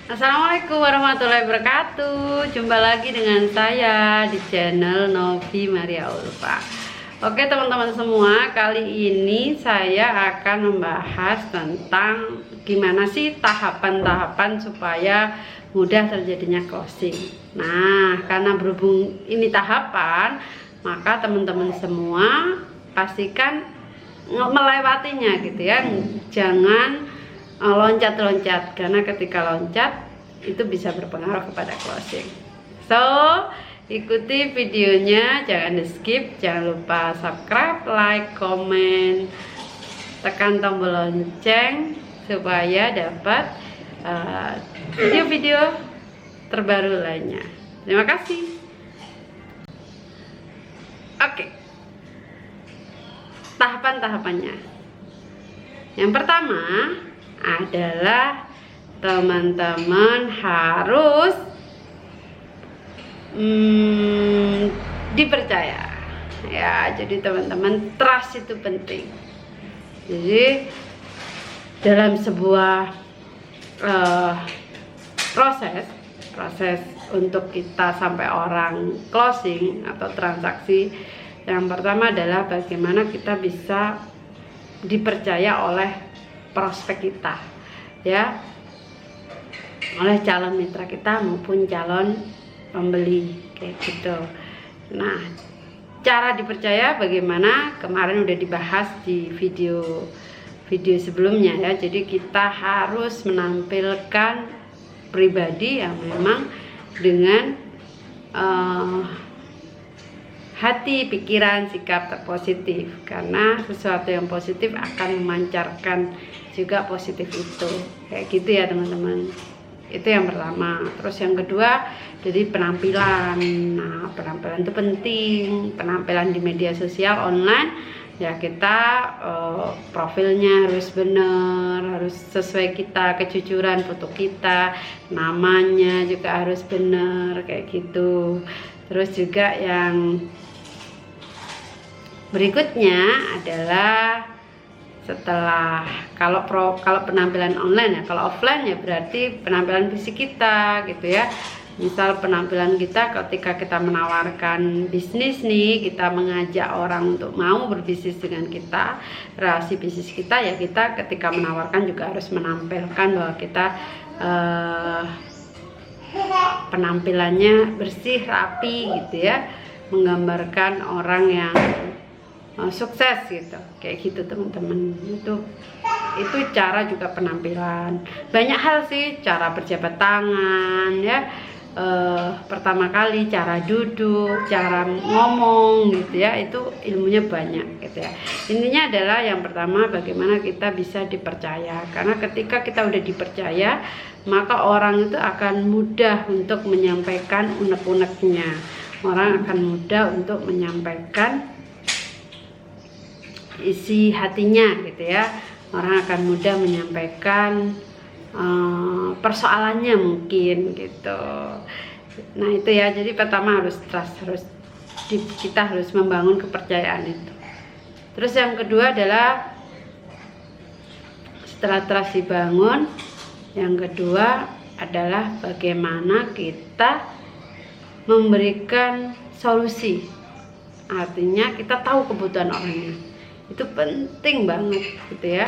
Assalamualaikum warahmatullahi wabarakatuh. Jumpa lagi dengan saya di channel Novi Maria Ulfa. Oke teman-teman semua, kali ini saya akan membahas tentang gimana sih tahapan-tahapan supaya mudah terjadinya closing. Nah, karena berhubung ini tahapan, maka teman-teman semua pastikan melewatinya gitu ya. Jangan loncat-loncat, karena ketika loncat itu bisa berpengaruh kepada closing. So, ikuti videonya, jangan di skip, jangan lupa subscribe, like, komen, tekan tombol lonceng supaya dapat video-video terbaru lainnya. Terima kasih. Oke, tahapan-tahapannya. Yang pertama adalah teman-teman harus dipercaya ya. Jadi teman-teman, trust itu penting. Jadi dalam sebuah proses untuk kita sampai orang closing atau transaksi, yang pertama adalah bagaimana kita bisa dipercaya oleh prospek kita ya, oleh calon mitra kita maupun calon pembeli kayak gitu. Nah, cara dipercaya bagaimana kemarin udah dibahas di video sebelumnya ya. Jadi kita harus menampilkan pribadi yang memang dengan hati, pikiran, sikap terpositif, karena sesuatu yang positif akan memancarkan juga positif itu, kayak gitu ya teman-teman. Itu yang pertama. Terus yang kedua dari penampilan. Nah, penampilan itu penting. Penampilan di media sosial online ya, kita profilnya harus benar, harus sesuai kita, kejujuran foto kita, namanya juga harus benar kayak gitu. Terus juga yang berikutnya adalah setelah kalau penampilan online ya, kalau offline ya berarti penampilan fisik kita gitu ya. Misal penampilan kita ketika kita menawarkan bisnis nih, kita mengajak orang untuk mau berbisnis dengan kita, relasi bisnis kita ya, kita ketika menawarkan juga harus menampilkan bahwa kita penampilannya bersih, rapi gitu ya, menggambarkan orang yang sukses gitu, kayak gitu teman-teman. Itu cara juga penampilan. Banyak hal sih, cara berjabat tangan ya, pertama kali cara duduk, cara ngomong gitu ya, itu ilmunya banyak gitu ya. Intinya adalah yang pertama bagaimana kita bisa dipercaya, karena ketika kita udah dipercaya maka orang itu akan mudah untuk menyampaikan unek-uneknya. Orang akan mudah untuk menyampaikan isi hatinya gitu ya. Orang akan mudah menyampaikan persoalannya mungkin gitu. Nah itu ya, jadi pertama harus trust, kita harus membangun kepercayaan itu. Terus yang kedua adalah setelah trust dibangun, yang kedua adalah bagaimana kita memberikan solusi. Artinya kita tahu kebutuhan orangnya, itu penting banget gitu ya.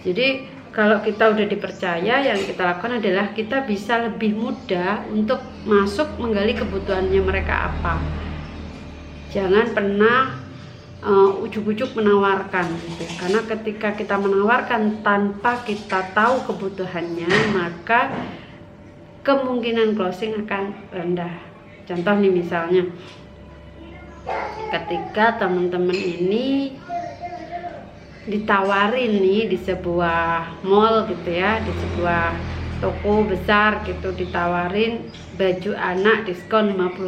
Jadi kalau kita udah dipercaya, yang kita lakukan adalah kita bisa lebih mudah untuk masuk menggali kebutuhannya mereka apa. Jangan pernah ujuk-ujuk menawarkan gitu. Karena ketika kita menawarkan tanpa kita tahu kebutuhannya, maka kemungkinan closing akan rendah. Contoh nih, misalnya ketika teman-teman ini ditawarin nih di sebuah mall gitu ya, di sebuah toko besar gitu, ditawarin baju anak diskon 50%.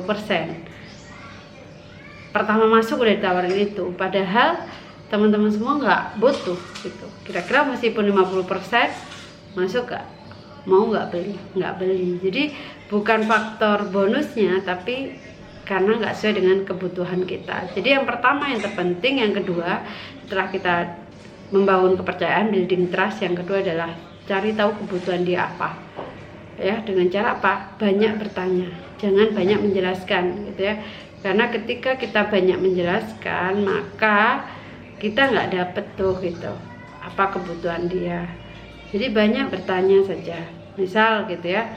Pertama masuk udah ditawarin itu, padahal teman-teman semua nggak butuh gitu. Kira-kira meskipun 50% masuk gak? Mau nggak beli? Nggak beli. Jadi bukan faktor bonusnya, tapi karena nggak sesuai dengan kebutuhan kita. Jadi yang pertama yang terpenting, yang kedua setelah kita membangun kepercayaan, building trust, yang kedua adalah cari tahu kebutuhan dia apa. ya, dengan cara apa? Banyak bertanya, jangan banyak menjelaskan gitu ya. Karena ketika kita banyak menjelaskan, maka kita nggak dapet tuh gitu apa kebutuhan dia. Jadi banyak bertanya saja. Misal gitu ya,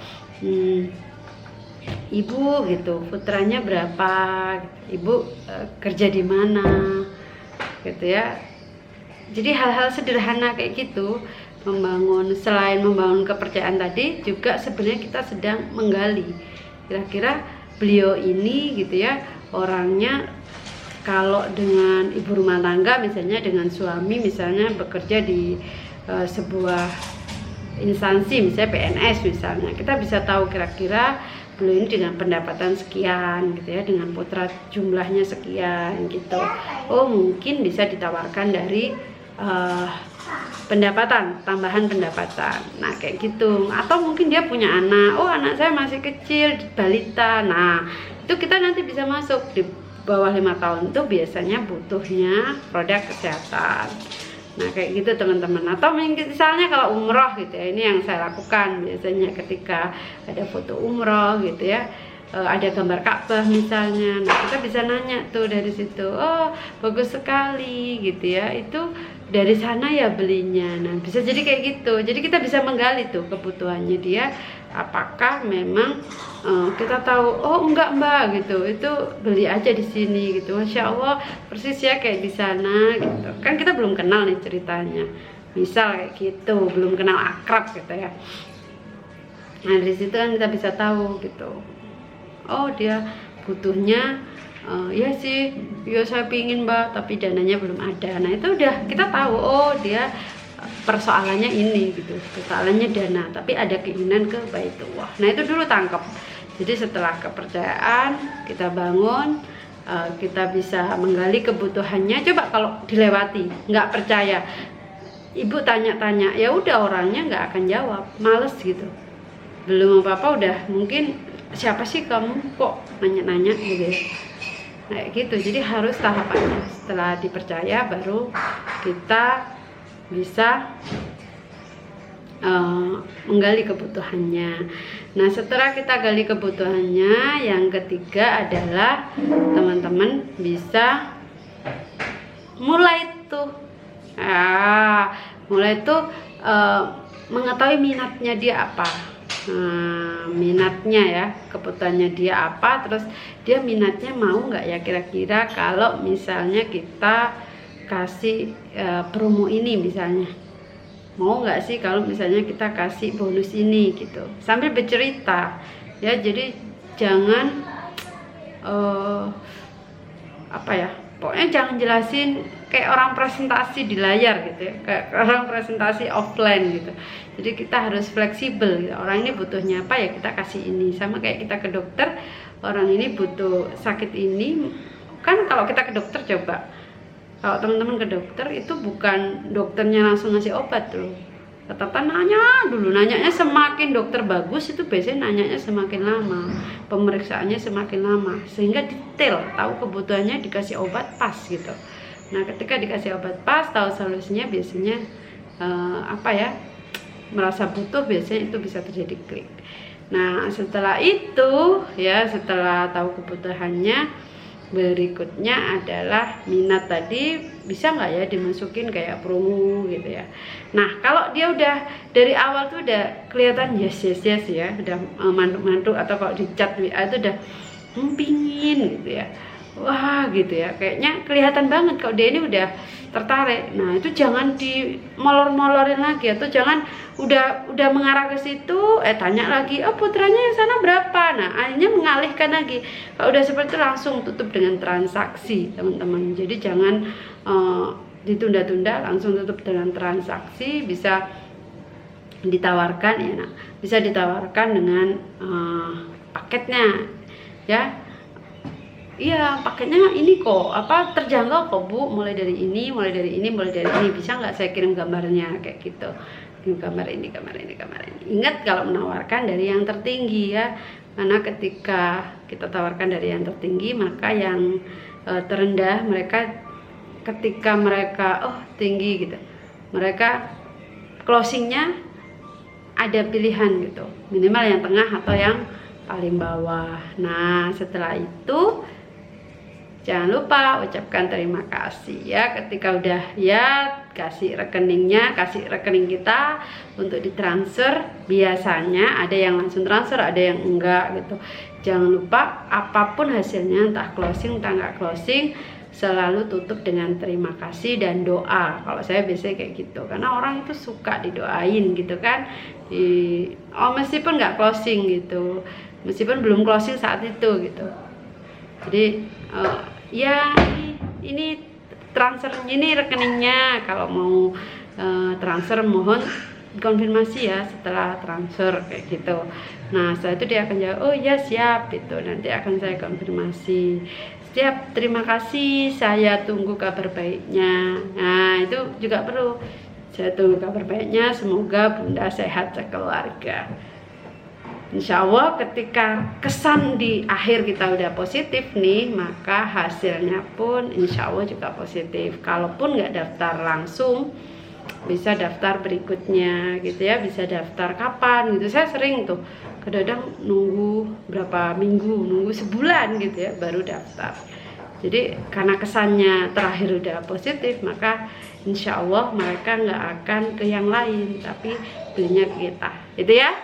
ibu gitu, putranya berapa? Ibu kerja di mana? Gitu ya. Jadi hal-hal sederhana kayak gitu, selain membangun kepercayaan tadi, juga sebenarnya kita sedang menggali kira-kira beliau ini gitu ya, orangnya kalau dengan ibu rumah tangga misalnya, dengan suami misalnya bekerja di sebuah instansi misalnya PNS misalnya, kita bisa tahu kira-kira beliau ini dengan pendapatan sekian gitu ya, dengan putra jumlahnya sekian gitu. Oh, mungkin bisa ditawarkan dari pendapatan, tambahan pendapatan. Nah kayak gitu. Atau mungkin dia punya anak, oh anak saya masih kecil, balita. Nah itu kita nanti bisa masuk di bawah 5 tahun itu biasanya butuhnya produk kesehatan. Nah kayak gitu teman-teman. Atau misalnya kalau umroh gitu ya, ini yang saya lakukan biasanya ketika ada foto umroh gitu ya, ada gambar Ka'bah misalnya. Nah kita bisa nanya tuh dari situ, oh bagus sekali gitu ya, itu dari sana ya belinya. Nah bisa jadi kayak gitu. Jadi kita bisa menggali tuh kebutuhannya dia, apakah memang kita tahu, oh enggak mbak gitu, itu beli aja di sini gitu, Masya Allah persis ya kayak di sana gitu. Kan kita belum kenal nih ceritanya, misal kayak gitu, belum kenal akrab gitu ya. Nah dari situ kan kita bisa tahu gitu, oh dia butuhnya ya sih, ya saya pingin mbak, tapi dananya belum ada. Nah itu udah kita tahu, oh dia persoalannya ini gitu, persoalannya dana, tapi ada keinginan ke Baitullah. Nah itu dulu tangkap. Jadi setelah kepercayaan kita bangun, kita bisa menggali kebutuhannya. Coba kalau dilewati, nggak percaya, ibu tanya-tanya, ya udah orangnya nggak akan jawab, males gitu, belum apa-apa udah mungkin siapa sih kamu kok nanya-nanya gitu ya. Nah gitu, jadi harus tahapannya. Setelah dipercaya baru kita bisa menggali kebutuhannya. Nah setelah kita gali kebutuhannya, yang ketiga adalah teman-teman bisa mulai tuh mengetahui minatnya dia apa. Minatnya ya, kebutuhannya dia apa, terus dia minatnya mau nggak ya kira-kira kalau misalnya kita kasih promo ini misalnya, mau nggak sih kalau misalnya kita kasih bonus ini gitu, sambil bercerita ya. Jadi jangan pokoknya jangan jelasin kayak orang presentasi di layar gitu ya, kayak orang presentasi offline gitu. Jadi kita harus fleksibel gitu. Orang ini butuhnya apa ya kita kasih ini. Sama kayak kita ke dokter, orang ini butuh sakit ini, kan kalau kita ke dokter, coba kalau teman-teman ke dokter itu bukan dokternya langsung ngasih obat tuh, tetap nanya dulu. Nanyanya semakin dokter bagus itu biasanya nanyanya semakin lama, pemeriksaannya semakin lama, sehingga detail tahu kebutuhannya, dikasih obat pas gitu. Nah ketika dikasih obat pas, tahu solusinya, biasanya merasa butuh, biasanya itu bisa terjadi klik. Nah setelah itu ya, setelah tahu kebutuhannya, berikutnya adalah minat tadi, bisa nggak ya dimasukin kayak promo gitu ya. Nah kalau dia udah dari awal tuh udah kelihatan yes ya, udah mantuk-mantuk, atau kalau di chat WA itu udah pingin gitu ya, wah gitu ya, kayaknya kelihatan banget kalau dia ini udah tertarik. Nah itu jangan dimolor-molorin lagi, atau jangan udah mengarah ke situ, tanya lagi, oh putranya yang sana berapa. Nah akhirnya mengalihkan lagi. Kalau udah seperti itu langsung tutup dengan transaksi teman-teman. Jadi jangan ditunda-tunda, langsung tutup dengan transaksi. Bisa ditawarkan ya, nah bisa ditawarkan dengan paketnya ya. Iya paketnya ini kok, terjangkau kok bu, mulai dari ini, bisa nggak saya kirim gambarnya kayak gitu, gambar ini. Ingat kalau menawarkan dari yang tertinggi ya, karena ketika kita tawarkan dari yang tertinggi, maka yang terendah mereka, ketika mereka tinggi gitu, mereka closingnya ada pilihan gitu, minimal yang tengah atau yang paling bawah. Nah setelah itu jangan lupa ucapkan terima kasih ya, ketika udah ya kasih rekeningnya, kasih rekening kita untuk ditransfer. Biasanya ada yang langsung transfer, ada yang enggak gitu. Jangan lupa apapun hasilnya, entah closing entah enggak closing, selalu tutup dengan terima kasih dan doa. Kalau saya biasanya kayak gitu, karena orang itu suka didoain gitu kan. Meskipun nggak closing gitu, meskipun belum closing saat itu gitu. Jadi ya ini transfer, ini rekeningnya, kalau mau transfer mohon konfirmasi ya setelah transfer kayak gitu. Nah setelah itu dia akan jawab, oh ya siap gitu, nanti akan saya konfirmasi. Siap, terima kasih, saya tunggu kabar baiknya. Nah itu juga perlu, saya tunggu kabar baiknya, semoga Bunda sehat sekeluarga. Insya Allah ketika kesan di akhir kita udah positif nih, maka hasilnya pun insya Allah juga positif. Kalaupun nggak daftar langsung, bisa daftar berikutnya gitu ya, bisa daftar kapan gitu. Saya sering tuh kadang nunggu berapa minggu, nunggu sebulan gitu ya baru daftar. Jadi karena kesannya terakhir udah positif, maka insya Allah mereka nggak akan ke yang lain, tapi belinya ke kita gitu ya.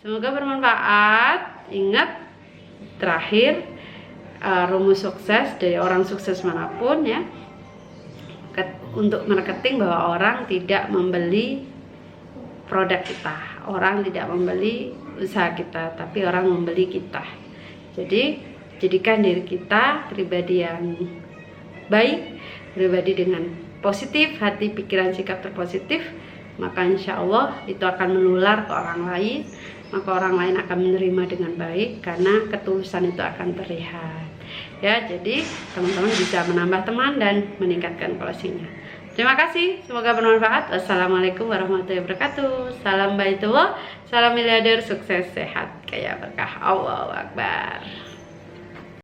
Semoga bermanfaat. Ingat, terakhir rumus sukses dari orang sukses manapun ya, untuk marketing, bahwa orang tidak membeli produk kita, orang tidak membeli usaha kita, tapi orang membeli kita. Jadi jadikan diri kita pribadi yang baik, pribadi dengan positif, hati, pikiran, sikap terpositif, maka insya Allah itu akan menular ke orang lain. Maka orang lain akan menerima dengan baik, karena ketulusan itu akan terlihat ya. Jadi teman-teman bisa menambah teman dan meningkatkan closingnya. Terima kasih, semoga bermanfaat. Wassalamualaikum warahmatullahi wabarakatuh. Salam baitullah, salam miliarder, sukses, sehat, kaya, berkah. Allahu Akbar.